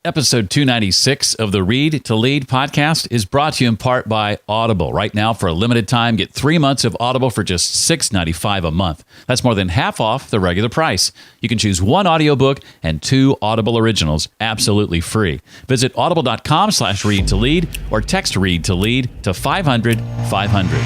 Episode 296 of the Read to Lead podcast is brought to you in part by Audible. Right now, for a limited time, get 3 months of Audible for just $6.95 a month. That's more than half off the regular price. You can choose one audiobook and 2 Audible originals absolutely free. Visit audible.com/read to lead or text read to lead to 500 500.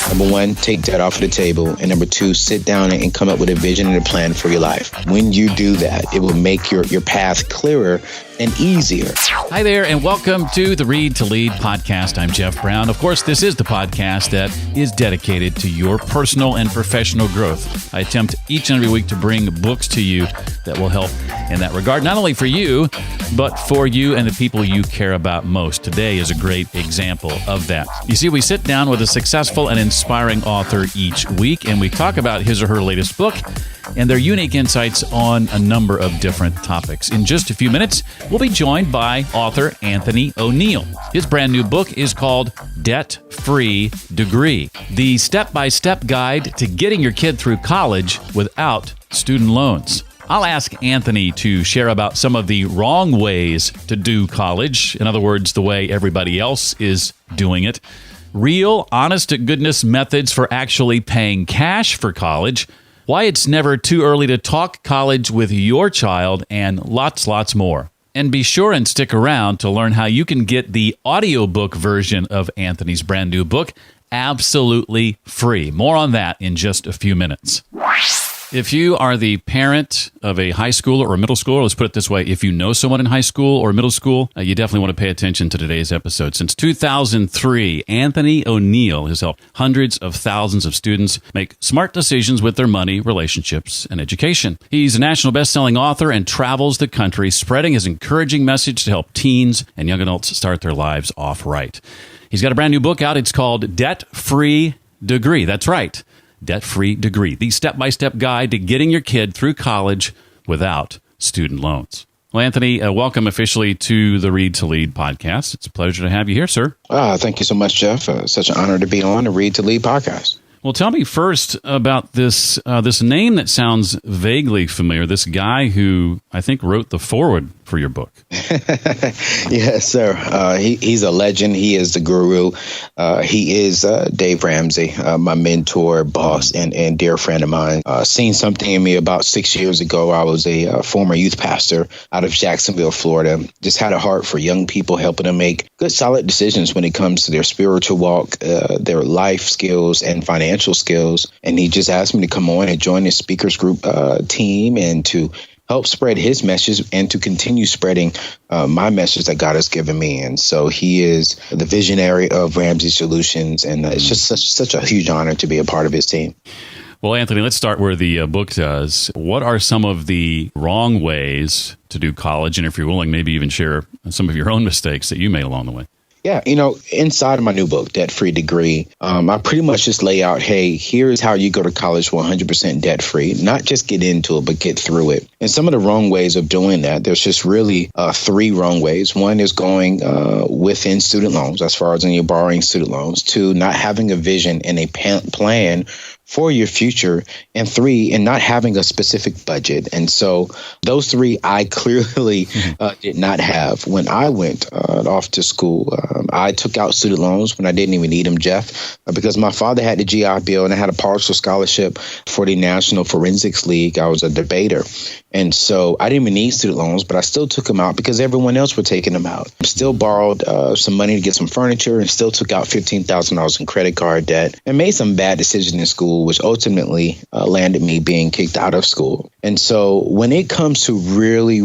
Number one, take debt off of the table. And number two, sit down and come up with a vision and a plan for your life. When you do that, it will make your path clearer and easier. Hi there, and welcome to the Read to Lead podcast. I'm Jeff Brown. Of course, this is the podcast that is dedicated to your personal and professional growth. I attempt each and every week to bring books to you that will help in that regard, not only for you, but for you and the people you care about most. Today is a great example of that. You see, we sit down with a successful and inspiring author each week, and we talk about his or her latest book and their unique insights on a number of different topics. In just a few minutes, we'll be joined by author Anthony ONeal. His brand new book is called Debt-Free Degree, the step-by-step guide to getting your kid through college without student loans. I'll ask Anthony to share about some of the wrong ways to do college, in other words, the way everybody else is doing it, real, honest-to-goodness methods for actually paying cash for college, why it's never too early to talk college with your child, and lots more. And be sure and stick around to learn how you can get the audiobook version of Anthony's brand new book absolutely free. More on that in just a few minutes. If you are the parent of a high schooler or a middle schooler, let's put it this way, if you know someone in high school or middle school, you definitely want to pay attention to today's episode. Since 2003, Anthony ONeal has helped hundreds of thousands of students make smart decisions with their money, relationships, and education. He's a national best-selling author and travels the country spreading his encouraging message to help teens and young adults start their lives off right. He's got a brand new book out. It's called Debt-Free Degree. That's right. Debt-Free Degree, the step-by-step guide to getting your kid through college without student loans. Well, Anthony, welcome officially to the Read to Lead podcast. It's a pleasure to have you here, sir. Thank you so much, Jeff. Such an honor to be on the Read to Lead podcast. Well, tell me first about this name that sounds vaguely familiar, this guy who I think wrote the foreword for your book. Yes, sir. He's a legend. He is the guru. He is Dave Ramsey, my mentor, boss, and dear friend of mine. Seen something in me about 6 years ago. I was a former youth pastor out of Jacksonville, Florida. Just had a heart for young people, helping them make good, solid decisions when it comes to their spiritual walk, their life skills, and financial skills. And he just asked me to come on and join his speakers group team and to help spread his message and to continue spreading my message that God has given me. And so he is the visionary of Ramsey Solutions. And it's just such a huge honor to be a part of his team. Well, Anthony, let's start where the book does. What are some of the wrong ways to do college? And if you're willing, maybe even share some of your own mistakes that you made along the way. Yeah, inside of my new book, Debt-Free Degree, I pretty much just lay out, hey, here's how you go to college 100% debt-free, not just get into it, but get through it. And some of the wrong ways of doing that, there's just really 3 wrong ways. One is going within student loans, as far as when you're borrowing student loans. 2, not having a vision and a plan for your future, and 3, and not having a specific budget. And so those 3 I clearly did not have. When I went off to school, I took out student loans when I didn't even need them, Jeff, because my father had the GI Bill and I had a partial scholarship for the National Forensics League. I was a debater. And so I didn't even need student loans, but I still took them out because everyone else were taking them out. Still borrowed some money to get some furniture and still took out $15,000 in credit card debt and made some bad decisions in school, which ultimately landed me being kicked out of school. And so when it comes to really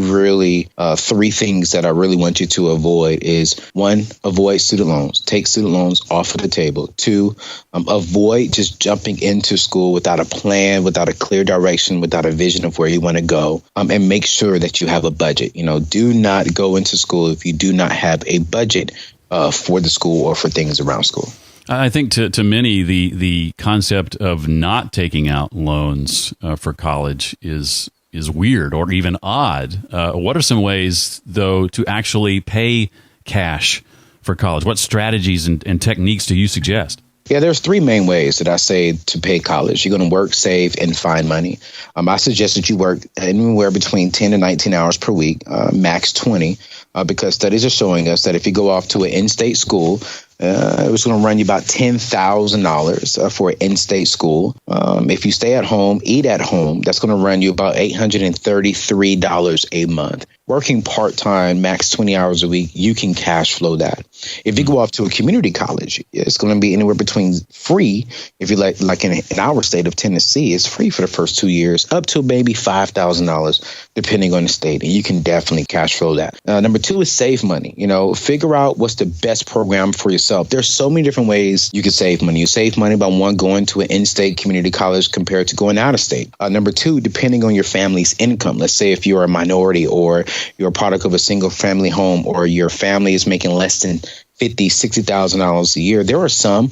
3 things that I really want you to avoid is 1, avoid student loans. Take student loans off of the table. 2, avoid just jumping into school without a plan, without a clear direction, without a vision of where you want to go. And make sure that you have a budget. Do not go into school if you do not have a budget for the school or for things around school. I think to many, the concept of not taking out loans for college is weird or even odd. What are some ways, though, to actually pay cash for college? What strategies and techniques do you suggest? Yeah, there's three main ways that I say to pay college. You're going to work, save, and find money. I suggest that you work anywhere between 10 to 19 hours per week, max 20, because studies are showing us that if you go off to an in-state school, it was going to run you about $10,000 for an in-state school. If you stay at home, eat at home, that's going to run you about $833 a month. Working part-time, max 20 hours a week, you can cash flow that. If you go off to a community college, it's going to be anywhere between free. If you like in our state of Tennessee, it's free for the first 2 years, up to maybe $5,000, depending on the state. And you can definitely cash flow that. Number two is save money. Figure out what's the best program for yourself. There's so many different ways you can save money. You save money by going to an in-state community college compared to going out of state. Number two, depending on your family's income. Let's say if you're a minority or you're a product of a single family home, or your family is making less than $50,000, $60,000 a year. There are some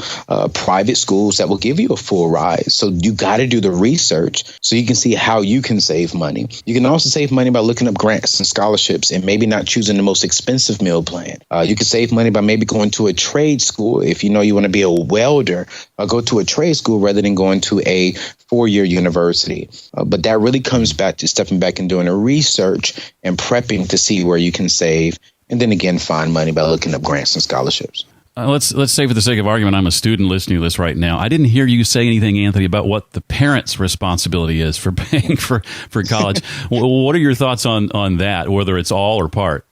private schools that will give you a full ride. So you got to do the research so you can see how you can save money. You can also save money by looking up grants and scholarships and maybe not choosing the most expensive meal plan. You can save money by maybe going to a trade school. If you know you want to be a welder, go to a trade school rather than going to a 4-year university. But that really comes back to stepping back and doing a research and prepping to see where you can save. And then again, find money by looking up grants and scholarships. Let's say for the sake of argument, I'm a student listening to this right now. I didn't hear you say anything, Anthony, about what the parents' responsibility is for paying for college. What are your thoughts on that, whether it's all or part?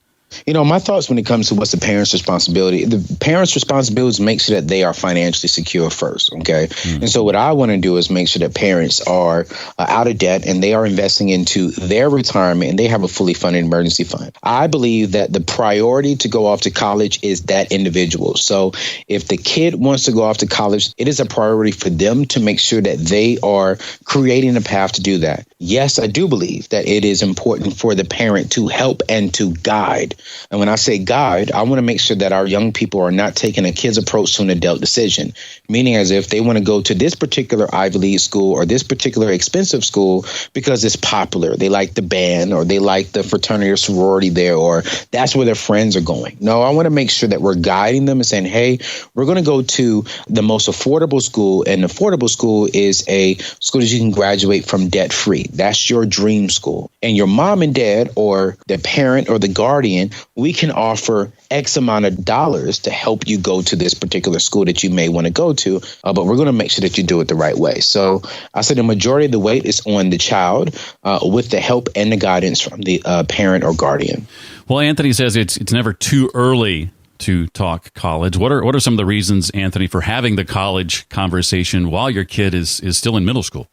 My thoughts when it comes to what's the parents' responsibility. The parents' responsibility is make sure that they are financially secure first, okay? And so what I want to do is make sure that parents are out of debt and they are investing into their retirement and they have a fully funded emergency fund. I believe that the priority to go off to college is that individual. So if the kid wants to go off to college, it is a priority for them to make sure that they are creating a path to do that. Yes, I do believe that it is important for the parent to help and to guide. And when I say guide, I want to make sure that our young people are not taking a kid's approach to an adult decision, meaning as if they want to go to this particular Ivy League school or this particular expensive school because it's popular. They like the band or they like the fraternity or sorority there, or that's where their friends are going. No, I want to make sure that we're guiding them and saying, hey, we're going to go to the most affordable school. And affordable school is a school that you can graduate from debt free. That's your dream school. And your mom and dad or the parent or the guardian, we can offer X amount of dollars to help you go to this particular school that you may want to go to. But we're going to make sure that you do it the right way. So I said the majority of the weight is on the child with the help and the guidance from the parent or guardian. Well, Anthony says it's never too early to talk college. What are some of the reasons, Anthony, for having the college conversation while your kid is still in middle school?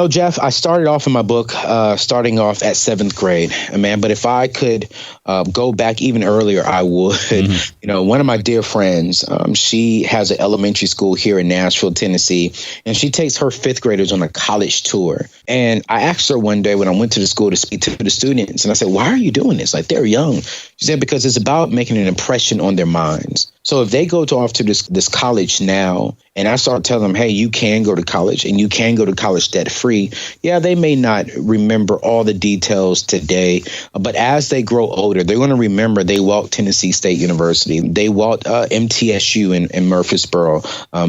Jeff, I started off in my book, starting off at 7th grade, man. But if I could go back even earlier, I would. One of my dear friends, she has an elementary school here in Nashville, Tennessee, and she takes her 5th graders on a college tour. And I asked her one day when I went to the school to speak to the students, and I said, why are you doing this? Like, they're young. She said, because it's about making an impression on their minds. So if they go off to this college now, and I start telling them, hey, you can go to college and you can go to college debt free. Yeah, they may not remember all the details today, but as they grow older, they're going to remember they walked Tennessee State University. They walked MTSU in Murfreesboro.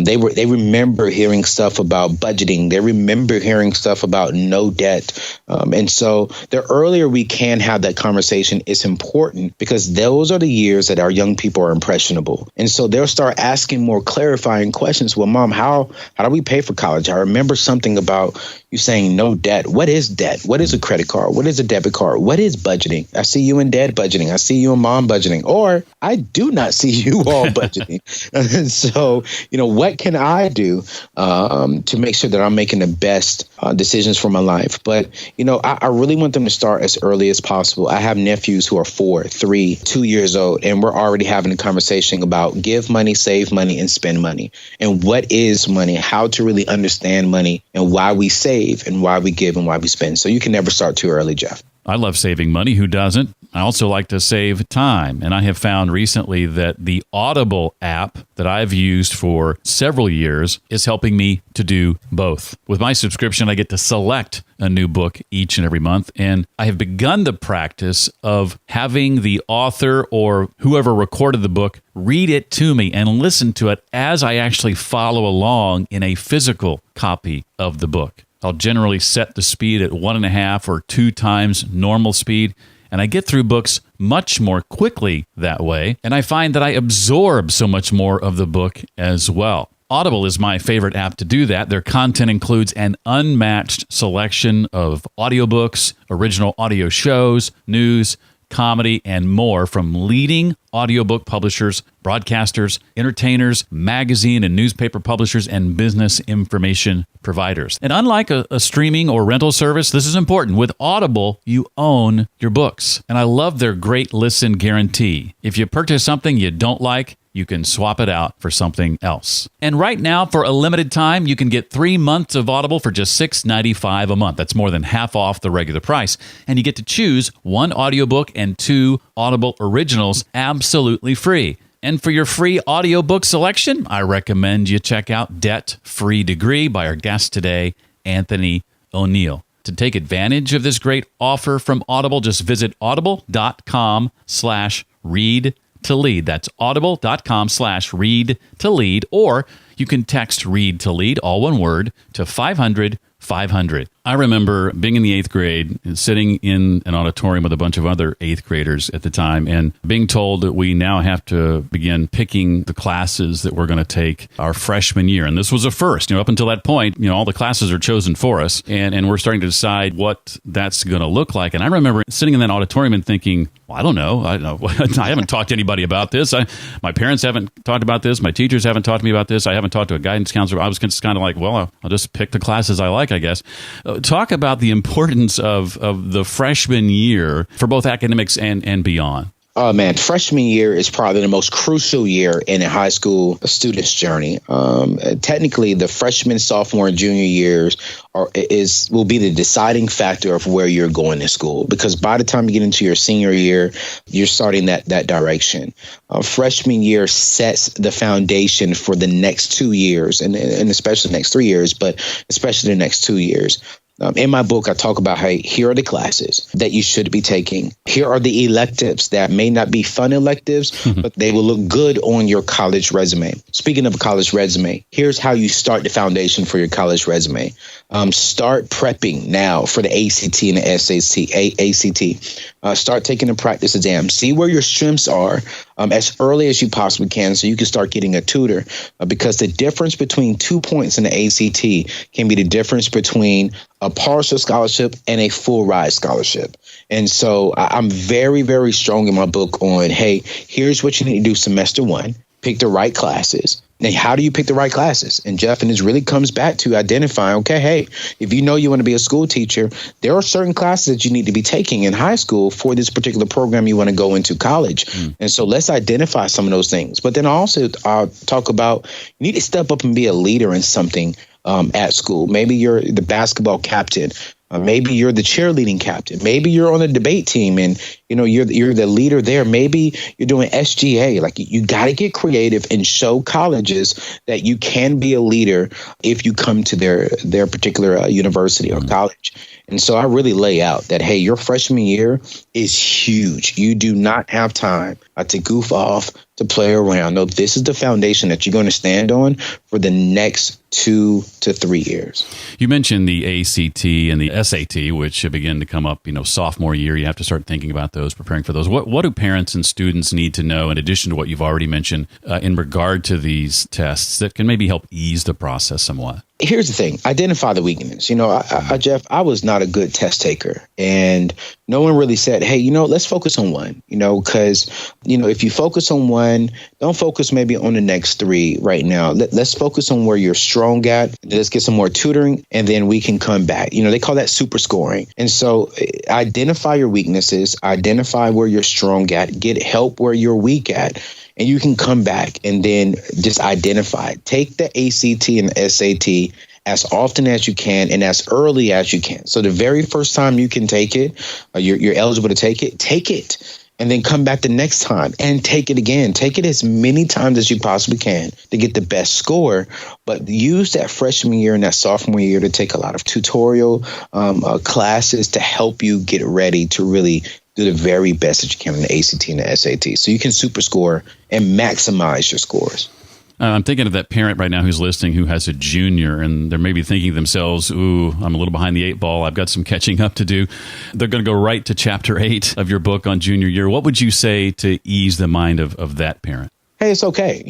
They remember hearing stuff about budgeting. They remember hearing stuff about no debt. And so the earlier we can have that conversation, it's important because those are the years that our young people are impressionable. And so they'll start asking more clarifying questions. Well, Mom, how do we pay for college? I remember something about you saying no debt. What is debt? What is a credit card? What is a debit card? What is budgeting? I see you in dad budgeting. I see you in mom budgeting. Or I do not see you all budgeting. And so, what can I do to make sure that I'm making the best decisions for my life? But, I really want them to start as early as possible. I have nephews who are 4, 3, 2 years old, and we're already having a conversation about give money, save money, and spend money. And what is money, how to really understand money, and why we save and why we give and why we spend. So you can never start too early, Jeff. I love saving money. Who doesn't? I also like to save time, and I have found recently that the Audible app that I've used for several years is helping me to do both. With my subscription, I get to select a new book each and every month, and I have begun the practice of having the author or whoever recorded the book read it to me and listen to it as I actually follow along in a physical copy of the book. I'll generally set the speed at 1.5 or 2 times normal speed, and I get through books much more quickly that way, and I find that I absorb so much more of the book as well. Audible is my favorite app to do that. Their content includes an unmatched selection of audiobooks, original audio shows, news, comedy, and more from leading audiobook publishers, broadcasters, entertainers, magazine and newspaper publishers, and business information providers. And unlike a streaming or rental service, this is important. With Audible, you own your books. And I love their great listen guarantee. If you purchase something you don't like, you can swap it out for something else. And right now, for a limited time, you can get 3 months of Audible for just $6.95 a month. That's more than half off the regular price. And you get to choose 1 audiobook and 2 Audible originals absolutely free. And for your free audiobook selection, I recommend you check out Debt Free Degree by our guest today, Anthony ONeal. To take advantage of this great offer from Audible, just visit audible.com/read to lead. That's audible.com/read to lead, or you can text read to lead, all one word, to 500-500. I remember being in the 8th grade, sitting in an auditorium with a bunch of other 8th graders at the time, and being told that we now have to begin picking the classes that we're going to take our freshman year. And this was a first. Up until that point, all the classes are chosen for us, and we're starting to decide what that's going to look like. And I remember sitting in that auditorium and thinking, well, I don't know. I haven't talked to anybody about this. My parents haven't talked about this. My teachers haven't talked to me about this. I haven't talked to a guidance counselor. I was just kind of like, well, I'll just pick the classes I like, I guess. Talk about the importance of the freshman year for both academics and beyond. Oh, man, freshman year is probably the most crucial year in a high school student's journey. Technically, the freshman, sophomore, and junior years will be the deciding factor of where you're going to school, because by the time you get into your senior year, you're starting that direction. Freshman year sets the foundation for the next 2 years, and especially the next 3 years, but especially the next 2 years. In my book, I talk about, hey, here are the classes that you should be taking. Here are the electives that may not be fun electives, but they will look good on your college resume. Speaking of a college resume, here's how you start the foundation for your college resume. Start prepping now for the ACT and the ACT. Start taking the practice exam. See where your strengths are as early as you possibly can, so you can start getting a tutor, because the difference between 2 points in the ACT can be the difference between a partial scholarship and a full ride scholarship. And so I'm very, very strong in my book on, hey, here's what you need to do semester 1. Pick the right classes. Now, how do you pick the right classes? And Jeff, and this really comes back to identifying, okay, hey, if you know you want to be a school teacher, there are certain classes that you need to be taking in high school for this particular program you want to go into college. And so let's identify some of those things. But then also I'll talk about, you need to step up and be a leader in something at school. Maybe you're the basketball captain. Maybe you're the cheerleading captain. Maybe you're on the debate team and, you're the leader there. Maybe you're doing SGA. Like, you got to get creative and show colleges that you can be a leader if you come to their particular university or college. And so I really lay out that, hey, your freshman year is huge. You do not have time to goof off, to play around. No, this is the foundation that you're going to stand on for the next 2 to 3 years. You mentioned the ACT and the SAT, which begin to come up, sophomore year. You have to start thinking about those, preparing for those. What do parents and students need to know, in addition to what you've already mentioned, in regard to these tests that can maybe help ease the process somewhat? Here's the thing. Identify the weakness. Jeff, I was not a good test taker, and no one really said, hey, let's focus on one, because, if you focus on one, don't focus maybe on the next 3 right now. Let's focus on where you're strong at. Let's get some more tutoring, and then we can come back. They call that super scoring. And so identify your weaknesses, identify where you're strong at, get help where you're weak at. And you can come back and then just identify it. Take the ACT and the SAT as often as you can and as early as you can. So the very first time you can take it, you're eligible to take it. And then come back the next time and take it again. Take it as many times as you possibly can to get the best score. But use that freshman year and that sophomore year to take a lot of tutorial classes to help you get ready to really do the very best that you can in the ACT and the SAT. So you can super score and maximize your scores. I'm thinking of that parent right now who's listening who has a junior, and they're maybe thinking to themselves, ooh, I'm a little behind the 8 ball. I've got some catching up to do. They're going to go right to chapter 8 of your book on junior year. What would you say to ease the mind of that parent? Hey, it's okay.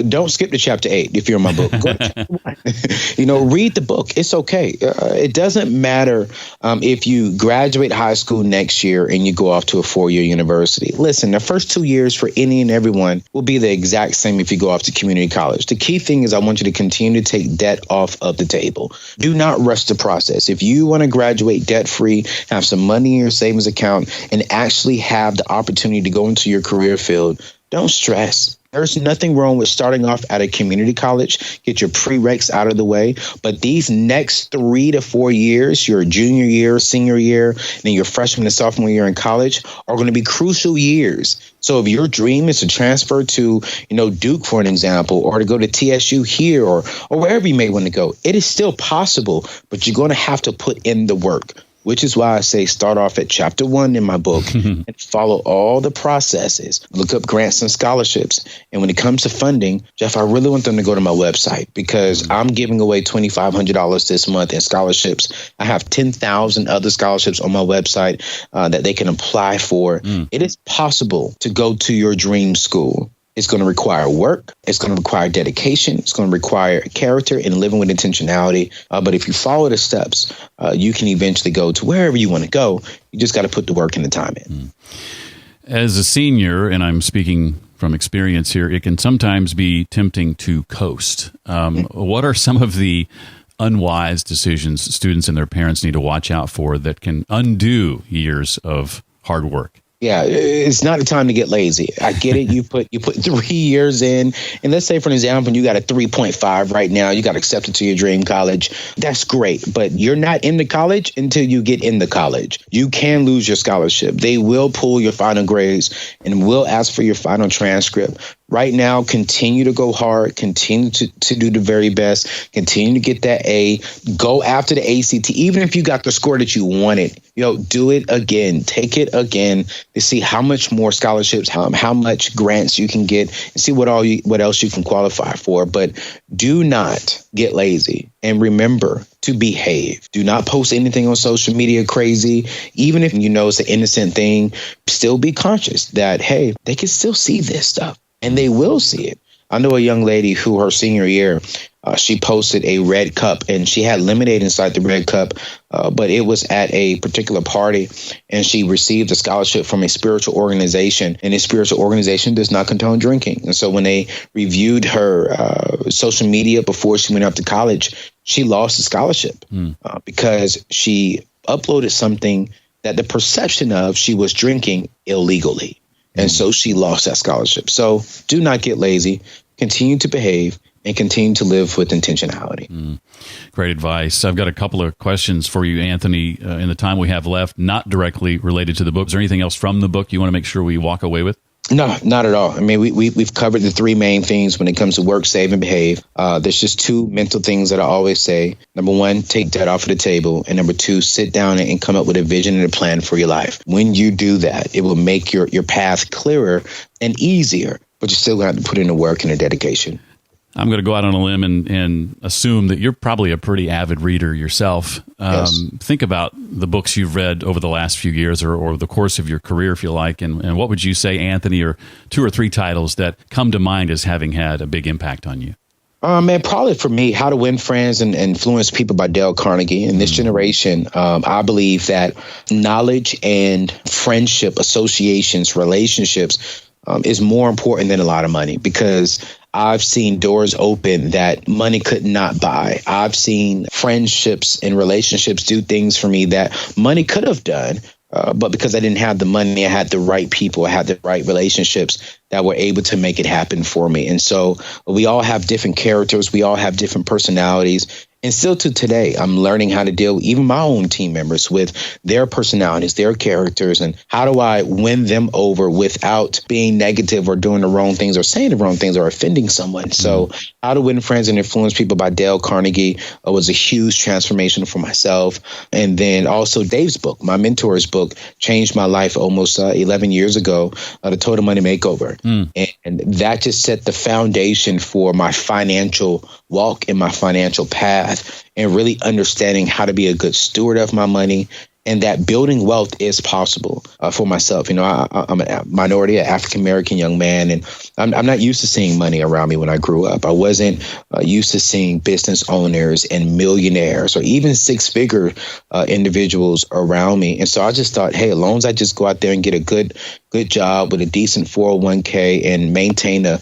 Don't skip to chapter 8 if you're in my book. Go read the book. It's okay. It doesn't matter if you graduate high school next year and you go off to a 4-year university. Listen, the first 2 years for any and everyone will be the exact same if you go off to community college. The key thing is I want you to continue to take debt off of the table. Do not rush the process. If you want to graduate debt-free, have some money in your savings account, and actually have the opportunity to go into your career field, don't stress. There's nothing wrong with starting off at a community college, get your prereqs out of the way. But these next 3 to 4 years, your junior year, senior year, and then your freshman and sophomore year in college are going to be crucial years. So if your dream is to transfer to, Duke, for an example, or to go to TSU here or wherever you may want to go, it is still possible, but you're going to have to put in the work. Which is why I say start off at chapter 1 in my book and follow all the processes. Look up grants and scholarships. And when it comes to funding, Jeff, I really want them to go to my website because I'm giving away $2,500 this month in scholarships. I have 10,000 other scholarships on my website that they can apply for. It is possible to go to your dream school. It's going to require work. It's going to require dedication. It's going to require character and living with intentionality. But if you follow the steps, you can eventually go to wherever you want to go. You just got to put the work and the time in. As a senior, and I'm speaking from experience here, it can sometimes be tempting to coast. What are some of the unwise decisions students and their parents need to watch out for that can undo years of hard work? Yeah, it's not the time to get lazy. I get it. You put 3 years in, and let's say, for an example, you got a 3.5 right now. You got accepted to your dream college. That's great, but you're not in the college until you get in the college. You can lose your scholarship. They will pull your final grades and will ask for your final transcript. Right now, continue to go hard, continue to do the very best, continue to get that A, go after the ACT, even if you got the score that you wanted, do it again, take it again to see how much more scholarships, how much grants you can get and see what else you can qualify for. But do not get lazy and remember to behave. Do not post anything on social media crazy, even if it's an innocent thing. Still be conscious that, hey, they can still see this stuff. And they will see it. I know a young lady who her senior year, she posted a red cup and she had lemonade inside the red cup, but it was at a particular party and she received a scholarship from a spiritual organization, and this spiritual organization does not condone drinking. And so when they reviewed her social media before she went up to college, she lost the scholarship because she uploaded something that the perception of she was drinking illegally. And so she lost that scholarship. So do not get lazy, continue to behave, and continue to live with intentionality. Great advice. I've got a couple of questions for you, Anthony, in the time we have left, not directly related to the book. Is there anything else from the book you want to make sure we walk away with? No, not at all. I mean, we've covered the 3 main things when it comes to work, save, and behave. There's just 2 mental things that I always say. Number 1, take debt off of the table. And number 2, sit down and come up with a vision and a plan for your life. When you do that, it will make your path clearer and easier, but you still have to put in the work and the dedication. I'm going to go out on a limb and assume that you're probably a pretty avid reader yourself. Yes. Think about the books you've read over the last few years or the course of your career, if you like, and what would you say, Anthony, or 2 or 3 titles that come to mind as having had a big impact on you? Man, probably for me, How to Win Friends and Influence People by Dale Carnegie. In this generation, I believe that knowledge and friendship, associations, relationships is more important than a lot of money, because I've seen doors open that money could not buy. I've seen friendships and relationships do things for me that money could have done. But because I didn't have the money, I had the right people, I had the right relationships that were able to make it happen for me. And so we all have different characters. We all have different personalities. And still to today, I'm learning how to deal with even my own team members with their personalities, their characters, and how do I win them over without being negative or doing the wrong things or saying the wrong things or offending someone. So How to Win Friends and Influence People by Dale Carnegie was a huge transformation for myself. And then also Dave's book, my mentor's book, changed my life almost 11 years ago, The Total Money Makeover. And that just set the foundation for my financial walk and my financial path and really understanding how to be a good steward of my money, and that building wealth is possible for myself. You know, I'm a minority, an African-American young man, and I'm not used to seeing money around me when I grew up. I wasn't used to seeing business owners and millionaires or even six-figure individuals around me. And so I just thought, hey, as long as I just go out there and get a good job with a decent 401k and maintain a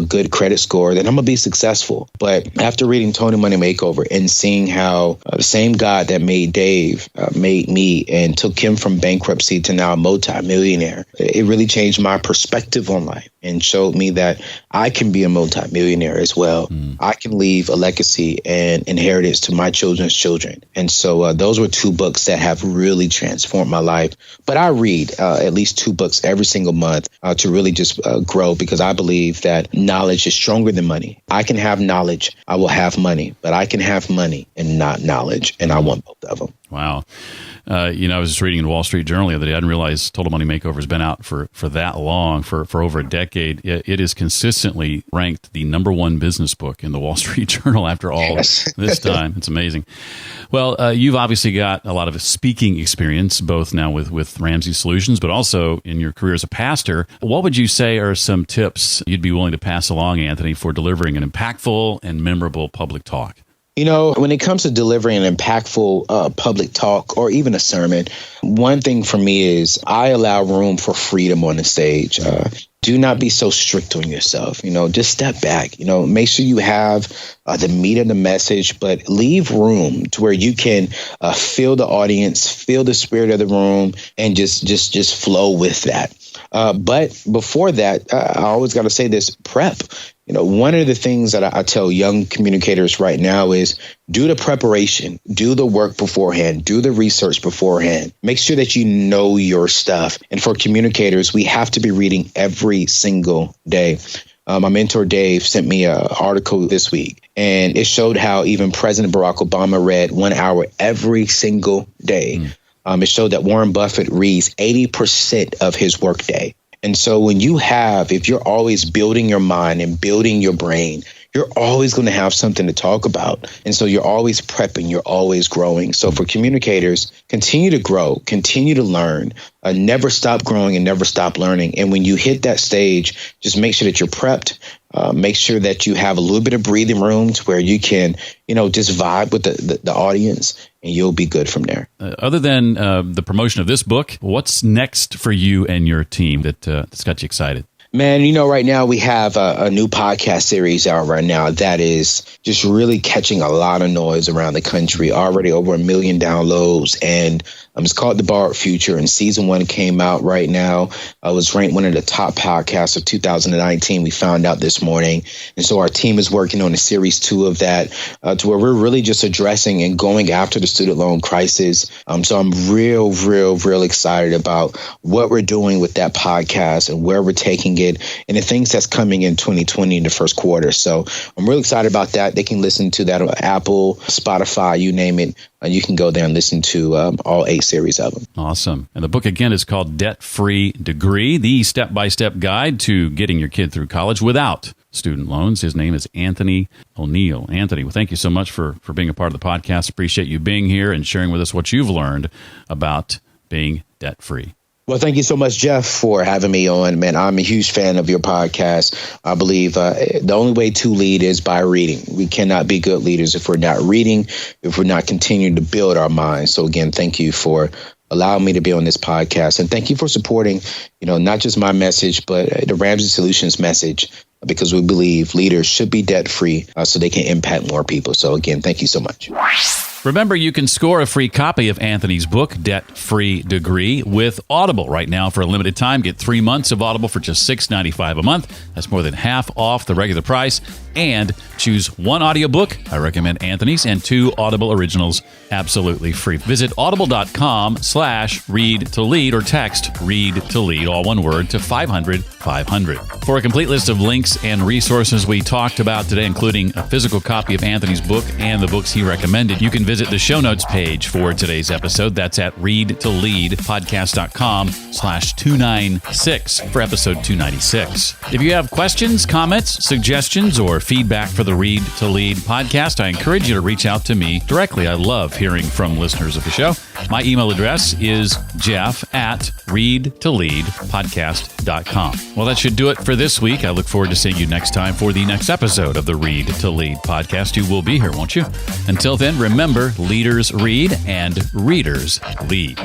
good credit score, then I'm going to be successful. But after reading Total Money Makeover and seeing how the same God that made Dave made me and took him from bankruptcy to now a multimillionaire, it really changed my perspective on life and showed me that I can be a multimillionaire as well. I can leave a legacy and inheritance to my children's children. And so those were two books that have really transformed my life. But I read at least two books every single month to really just grow, because I believe that knowledge is stronger than money. I can have knowledge, I will have money, but I can have money and not knowledge, and I want both of them. Wow. I was just reading in Wall Street Journal the other day. I didn't realize Total Money Makeover has been out for that long, for over a decade. It is consistently ranked the number one business book in the Wall Street Journal after all this time. It's amazing. Well, you've obviously got a lot of speaking experience, both now with Ramsey Solutions, but also in your career as a pastor. What would you say are some tips you'd be willing to pass along, Anthony, for delivering an impactful and memorable public talk? You know, when it comes to delivering an impactful public talk or even a sermon, one thing for me is I allow room for freedom on the stage. Do not be so strict on yourself. Just step back. Make sure you have the meat of the message, but leave room to where you can feel the audience, feel the spirit of the room, and just flow with that. But before that, I always got to say this: prep. One of the things that I tell young communicators right now is do the preparation, do the work beforehand, do the research beforehand. Make sure that you know your stuff. And for communicators, we have to be reading every single day. My mentor, Dave, sent me an article this week, and it showed how even President Barack Obama read 1 hour every single day. It showed that Warren Buffett reads 80% of his workday. And so if you're always building your mind and building your brain, you're always going to have something to talk about. And so you're always prepping, you're always growing. So for communicators, continue to grow, continue to learn, never stop growing and never stop learning. And when you hit that stage, just make sure that you're prepped. Make sure that you have a little bit of breathing room to where you can, just vibe with the audience, and you'll be good from there. Other than the promotion of this book, what's next for you and your team that's got you excited? Man, right now we have a new podcast series out right now that is just really catching a lot of noise around the country, already over 1 million downloads. And it's called The Borrowed Future, and season 1 came out right now. I was ranked one of the top podcasts of 2019. We found out this morning. And so our team is working on a series 2 of that to where we're really just addressing and going after the student loan crisis. So I'm real excited about what we're doing with that podcast and where we're taking it and the things that's coming in 2020 in the first quarter. So I'm really excited about that. They can listen to that on Apple, Spotify, you name it. You can go there and listen to all 8 series of them. Awesome. And the book, again, is called Debt-Free Degree, the step-by-step guide to getting your kid through college without student loans. His name is Anthony ONeal. Anthony, well, thank you so much for being a part of the podcast. Appreciate you being here and sharing with us what you've learned about being debt-free. Well, thank you so much, Jeff, for having me on. Man, I'm a huge fan of your podcast. I believe the only way to lead is by reading. We cannot be good leaders if we're not reading, if we're not continuing to build our minds. So again, thank you for allowing me to be on this podcast. And thank you for supporting, not just my message, but the Ramsey Solutions message, because we believe leaders should be debt-free so they can impact more people. So again, thank you so much. Remember, you can score a free copy of Anthony's book, Debt-Free Degree, with Audible. Right now, for a limited time, get 3 months of Audible for just $6.95 a month. That's more than half off the regular price. and choose one audiobook. I recommend Anthony's, and 2 Audible originals absolutely free. Visit audible.com/read to lead or text read to lead, all one word, to 500-500. For a complete list of links and resources we talked about today, including a physical copy of Anthony's book and the books he recommended, you can visit the show notes page for today's episode. That's at readtoleadpodcast.com/296 for episode 296. If you have questions, comments, suggestions, or feedback for the Read to Lead podcast, I encourage you to reach out to me directly. I love hearing from listeners of the show. My email address is jeff@readtoleadpodcast.com. Well, that should do it for this week. I look forward to seeing you next time for the next episode of the Read to Lead podcast. You will be here, won't you? Until then, remember, leaders read and readers lead.